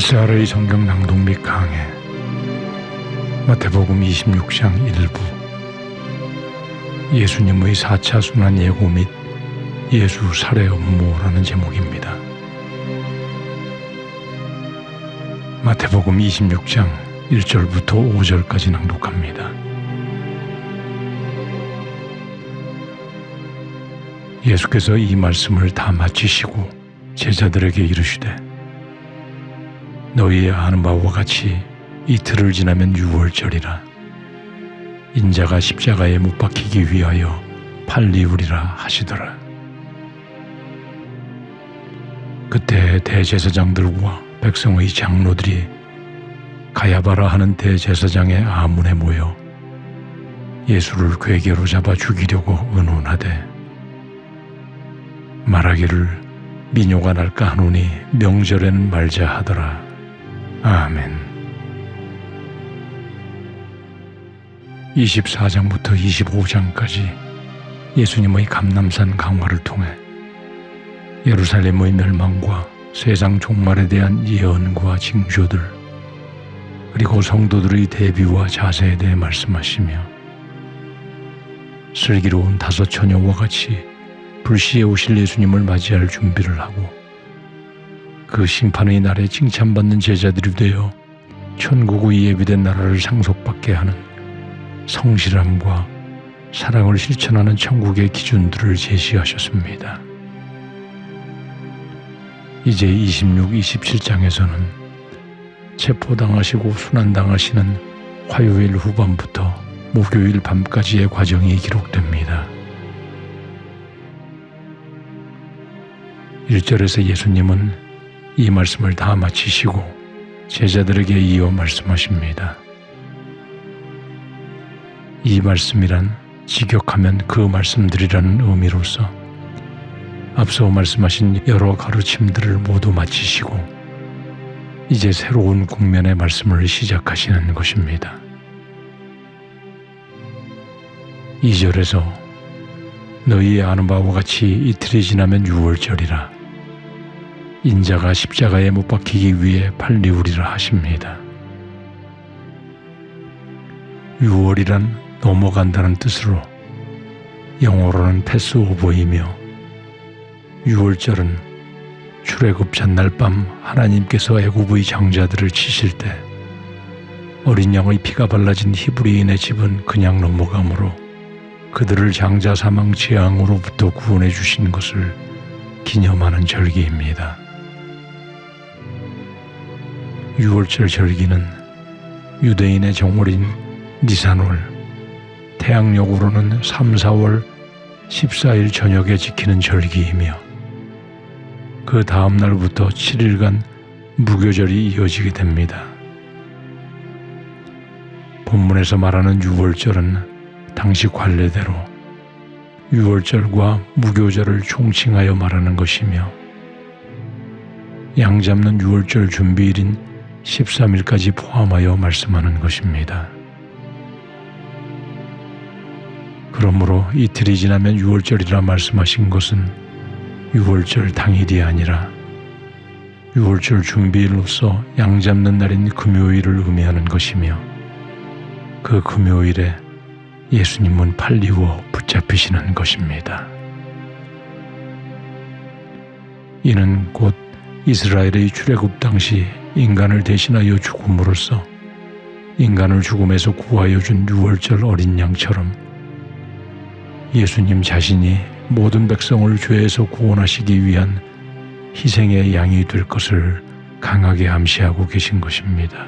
SR의 성경 낭독 및 강해 마태복음 26장 1부 예수님의 4차 순환 예고 및 예수 살해 업무라는 제목입니다. 마태복음 26장 1절부터 5절까지 낭독합니다. 예수께서 이 말씀을 다 마치시고 제자들에게 이르시되 너희의 아는 바와 같이 이틀을 지나면 유월절이라 인자가 십자가에 못 박히기 위하여 팔리우리라 하시더라. 그때 대제사장들과 백성의 장로들이 가야바라 하는 대제사장의 아문에 모여 예수를 궤계로 잡아 죽이려고 의논하되 말하기를 민요가 날까 하노니 명절에는 말자 하더라. 아멘. 24장부터 25장까지 예수님의 감람산 강화를 통해 예루살렘의 멸망과 세상 종말에 대한 예언과 징조들, 그리고 성도들의 대비와 자세에 대해 말씀하시며 슬기로운 5 처녀와 같이 불시에 오실 예수님을 맞이할 준비를 하고 그 심판의 날에 칭찬받는 제자들이 되어 천국의 예비된 나라를 상속받게 하는 성실함과 사랑을 실천하는 천국의 기준들을 제시하셨습니다. 이제 26, 27장에서는 체포당하시고 순환당하시는 화요일 후반부터 목요일 밤까지의 과정이 기록됩니다. 1절에서 예수님은 이 말씀을 다 마치시고 제자들에게 이어 말씀하십니다. 이 말씀이란 직역하면 그 말씀들이라는 의미로서 앞서 말씀하신 여러 가르침들을 모두 마치시고 이제 새로운 국면의 말씀을 시작하시는 것입니다. 2절에서 너희의 아는 바와 같이 이틀이 지나면 유월절이라 인자가 십자가에 못 박히기 위해 팔리우리라 하십니다. 유월이란 넘어간다는 뜻으로 영어로는 패스오버이며 유월절은 출애굽 전날 밤 하나님께서 애굽의 장자들을 치실 때 어린 양의 피가 발라진 히브리인의 집은 그냥 넘어가므로 그들을 장자 사망 재앙으로부터 구원해 주신 것을 기념하는 절기입니다. 유월절 절기는 유대인의 정월인 니산월, 태양력으로는 3, 4월 14일 저녁에 지키는 절기이며 그 다음 날부터 7일간 무교절이 이어지게 됩니다. 본문에서 말하는 유월절은 당시 관례대로 유월절과 무교절을 총칭하여 말하는 것이며 양 잡는 유월절 준비일인 13일까지 포함하여 말씀하는 것입니다. 그러므로 이틀이 지나면 유월절이라 말씀하신 것은 유월절 당일이 아니라 유월절 준비일로서 양 잡는 날인 금요일을 의미하는 것이며 그 금요일에 예수님은 팔리워 붙잡히시는 것입니다. 이는 곧 이스라엘의 출애굽 당시 인간을 대신하여 죽음으로써 인간을 죽음에서 구하여 준 유월절 어린 양처럼 예수님 자신이 모든 백성을 죄에서 구원하시기 위한 희생의 양이 될 것을 강하게 암시하고 계신 것입니다.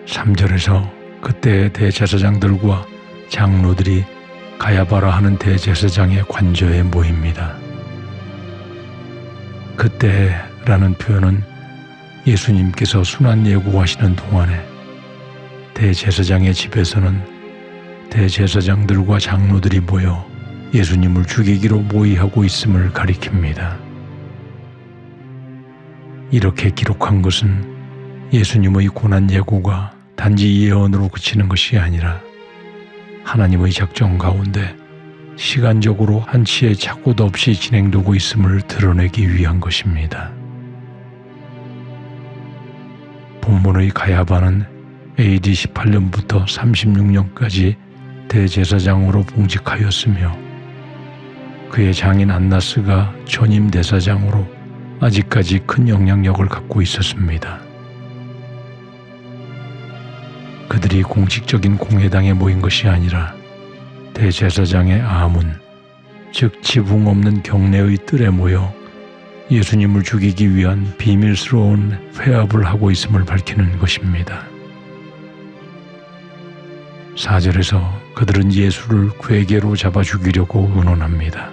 3절에서 그때 대제사장들과 장로들이 가야바라 하는 대제사장의 관저에 모입니다. 그때라는 표현은 예수님께서 순환 예고하시는 동안에 대제사장의 집에서는 대제사장들과 장로들이 모여 예수님을 죽이기로 모의하고 있음을 가리킵니다. 이렇게 기록한 것은 예수님의 고난 예고가 단지 예언으로 그치는 것이 아니라 하나님의 작정 가운데 시간적으로 한치의 착오도 없이 진행되고 있음을 드러내기 위한 것입니다. 본문의 가야바는 AD 18년부터 36년까지 대제사장으로 봉직하였으며 그의 장인 안나스가 전임 대사장으로 아직까지 큰 영향력을 갖고 있었습니다. 그들이 공식적인 공회당에 모인 것이 아니라 대제사장의 아문, 즉 지붕 없는 경내의 뜰에 모여 예수님을 죽이기 위한 비밀스러운 회합을 하고 있음을 밝히는 것입니다. 4절에서 그들은 예수를 괴계로 잡아 죽이려고 의논합니다.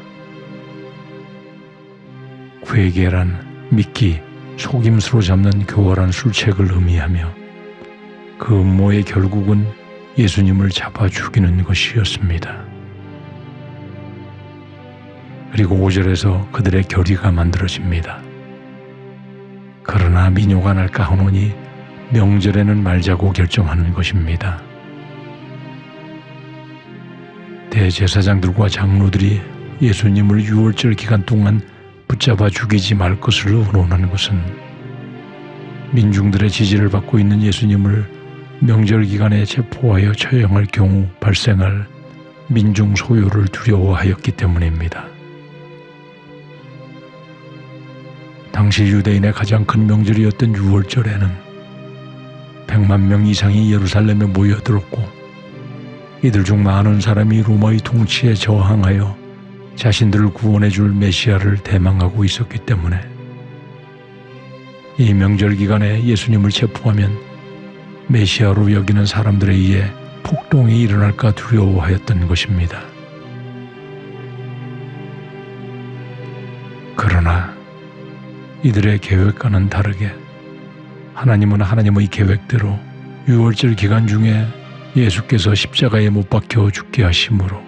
괴계란 미끼, 속임수로 잡는 교활한 술책을 의미하며 그 음모의 결국은 예수님을 잡아 죽이는 것이었습니다. 그리고 5절에서 그들의 결의가 만들어집니다. 그러나 민요가 날까 하노니 명절에는 말자고 결정하는 것입니다. 대제사장들과 장로들이 예수님을 유월절 기간 동안 붙잡아 죽이지 말 것을 의논하는 것은 민중들의 지지를 받고 있는 예수님을 명절 기간에 체포하여 처형할 경우 발생할 민중 소요를 두려워하였기 때문입니다. 당시 유대인의 가장 큰 명절이었던 유월절에는 100만 명 이상이 예루살렘에 모여들었고 이들 중 많은 사람이 로마의 통치에 저항하여 자신들을 구원해 줄 메시아를 대망하고 있었기 때문에 이 명절 기간에 예수님을 체포하면 메시아로 여기는 사람들에 의해 폭동이 일어날까 두려워하였던 것입니다. 그러나 이들의 계획과는 다르게 하나님은 하나님의 계획대로 유월절 기간 중에 예수께서 십자가에 못 박혀 죽게 하심으로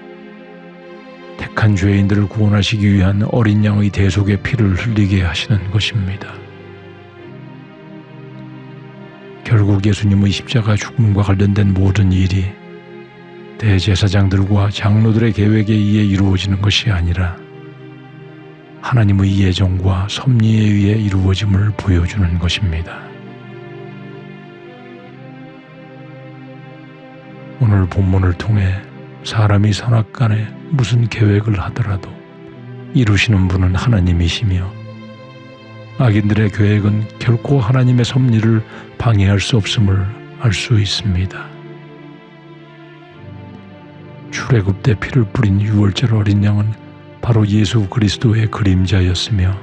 택한 죄인들을 구원하시기 위한 어린 양의 대속의 피를 흘리게 하시는 것입니다. 결국 예수님의 십자가 죽음과 관련된 모든 일이 대제사장들과 장로들의 계획에 의해 이루어지는 것이 아니라 하나님의 예정과 섭리에 의해 이루어짐을 보여주는 것입니다. 오늘 본문을 통해 사람이 선악간에 무슨 계획을 하더라도 이루시는 분은 하나님이시며 악인들의 계획은 결코 하나님의 섭리를 방해할 수 없음을 알 수 있습니다. 출애굽 때 피를 뿌린 유월절 어린 양은 바로 예수 그리스도의 그림자였으며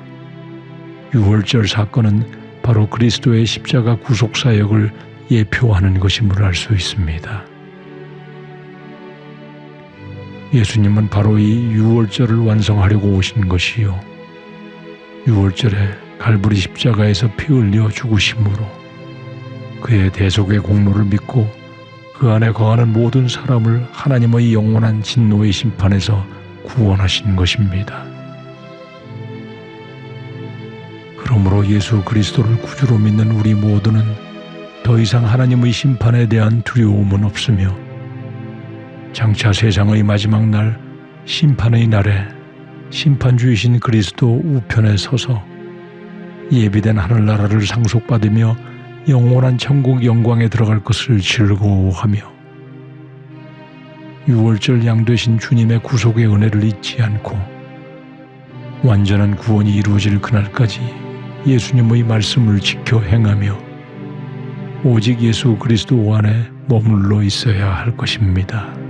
유월절 사건은 바로 그리스도의 십자가 구속 사역을 예표하는 것임을 알 수 있습니다. 예수님은 바로 이 유월절을 완성하려고 오신 것이요 유월절에 갈보리 십자가에서 피 흘려 죽으심으로 그의 대속의 공로를 믿고 그 안에 거하는 모든 사람을 하나님의 영원한 진노의 심판에서 구원하신 것입니다. 그러므로 예수 그리스도를 구주로 믿는 우리 모두는 더 이상 하나님의 심판에 대한 두려움은 없으며 장차 세상의 마지막 날 심판의 날에 심판주이신 그리스도 우편에 서서 예비된 하늘나라를 상속받으며 영원한 천국 영광에 들어갈 것을 즐거워하며 유월절 양 되신 주님의 구속의 은혜를 잊지 않고 완전한 구원이 이루어질 그날까지 예수님의 말씀을 지켜 행하며 오직 예수 그리스도 안에 머물러 있어야 할 것입니다.